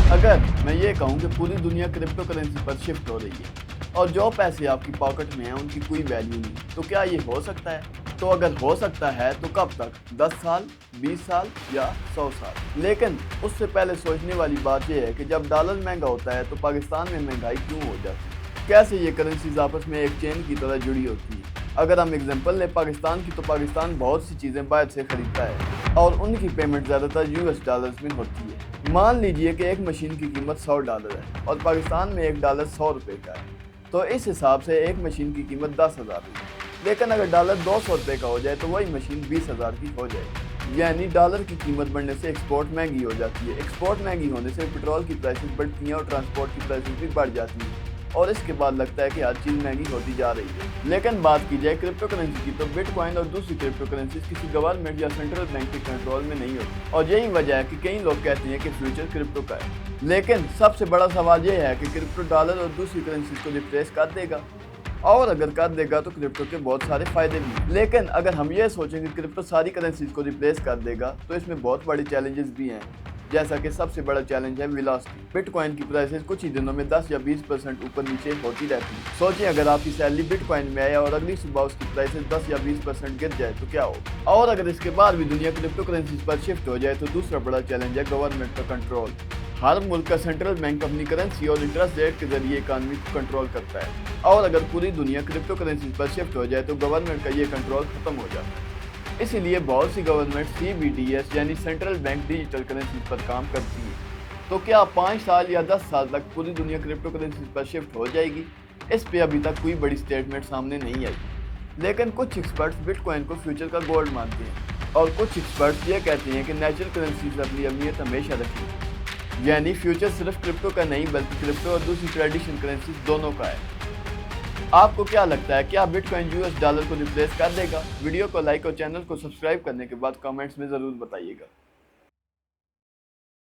अगर मैं ये कहूँ कि पूरी दुनिया क्रिप्टो करेंसी पर शिफ्ट हो रही है और जो पैसे आपकी पॉकेट में हैं उनकी कोई वैल्यू नहीं, तो क्या ये हो सकता है? तो अगर हो सकता है तो कब तक? 10 साल, 20 साल या 100 साल? लेकिन उससे पहले सोचने वाली बात यह है कि जब डॉलर महंगा होता है तो पाकिस्तान में महंगाई क्यों हो जाती है? कैसे ये करेंसीज आपस में एक चेन की तरह जुड़ी होती है? अगर हम एग्जांपल लें पाकिस्तान की, तो पाकिस्तान बहुत सी चीज़ें बाहर से खरीदता है और उनकी पेमेंट ज़्यादातर यूएस डॉलर्स में होती है। मान लीजिए कि एक मशीन की कीमत $100 है और पाकिस्तान में एक डॉलर 100 रुपये का है, तो इस हिसाब से एक मशीन की कीमत 10,000 है। लेकिन अगर डॉलर 200 रुपये का हो जाए तो वही मशीन 20,000 की हो जाएगी। यानी डॉलर की कीमत बढ़ने से एक्सपोर्ट महंगी हो जाती है, एक्सपोर्ट महंगी होने से पेट्रोल की प्राइसेस बढ़ती हैं और ट्रांसपोर्ट की प्राइसेस भी बढ़ जाती हैं और इसके बाद लगता है कि हर चीज़ महंगी होती जा रही है। लेकिन बात की जाए क्रिप्टो करेंसी की, तो बिटकॉइन और दूसरी क्रिप्टो करेंसीज किसी गवर्नमेंट या सेंट्रल बैंक के कंट्रोल में नहीं होती और यही वजह है कि कई लोग कहते हैं कि फ्यूचर क्रिप्टो का है। लेकिन सबसे बड़ा सवाल यह है कि क्रिप्टो डॉलर और दूसरी करेंसीज को रिप्लेस कर देगा, और अगर कर देगा तो क्रिप्टो के बहुत सारे फायदे भी हैं। लेकिन अगर हम ये सोचें कि क्रिप्टो सारी करेंसीज को रिप्लेस कर देगा तो इसमें बहुत बड़े चैलेंजेस भी हैं। जैसा कि सबसे बड़ा चैलेंज है वेलोसिटी। बिटकॉइन की प्राइसेस कुछ ही दिनों में 10 या 20% ऊपर नीचे होती रहती है। सोचिए अगर आपकी सैलरी बिटकॉइन में आए और अगली सुबह उसकी प्राइसेस 10 या 20% गिर जाए तो क्या हो। और अगर इसके बाद भी दुनिया क्रिप्टो करेंसीज पर शिफ्ट हो जाए तो दूसरा बड़ा चैलेंज है गवर्नमेंट का कंट्रोल। हर मुल्क का सेंट्रल बैंक अपनी करेंसी और इंटरेस्ट रेट के जरिए इकानमी को कंट्रोल करता है और अगर पूरी दुनिया क्रिप्टो करेंसीज पर शिफ्ट हो जाए तो गवर्नमेंट का ये कंट्रोल खत्म हो जाता है। इसीलिए बहुत सी गवर्नमेंट CBDS यानी सेंट्रल बैंक डिजिटल करेंसीज पर काम करती है। तो क्या 5 साल या 10 साल तक पूरी दुनिया क्रिप्टो करेंसीज पर शिफ्ट हो जाएगी? इस पे अभी तक कोई बड़ी स्टेटमेंट सामने नहीं आई। लेकिन कुछ एक्सपर्ट्स बिटकॉइन को फ्यूचर का गोल्ड मानते हैं और कुछ एक्सपर्ट्स ये कहते हैं कि नेचुरल करेंसीज अपनी अहमियत हमेशा रखेंगी। यानी फ्यूचर सिर्फ क्रिप्टो का नहीं बल्कि क्रिप्टो और दूसरी ट्रेडिशनल करेंसीज दोनों का है। आपको क्या लगता है, क्या बिटकॉइन US डॉलर को रिप्लेस कर देगा? वीडियो को लाइक और चैनल को सब्सक्राइब करने के बाद कमेंट्स में ज़रूर बताइएगा।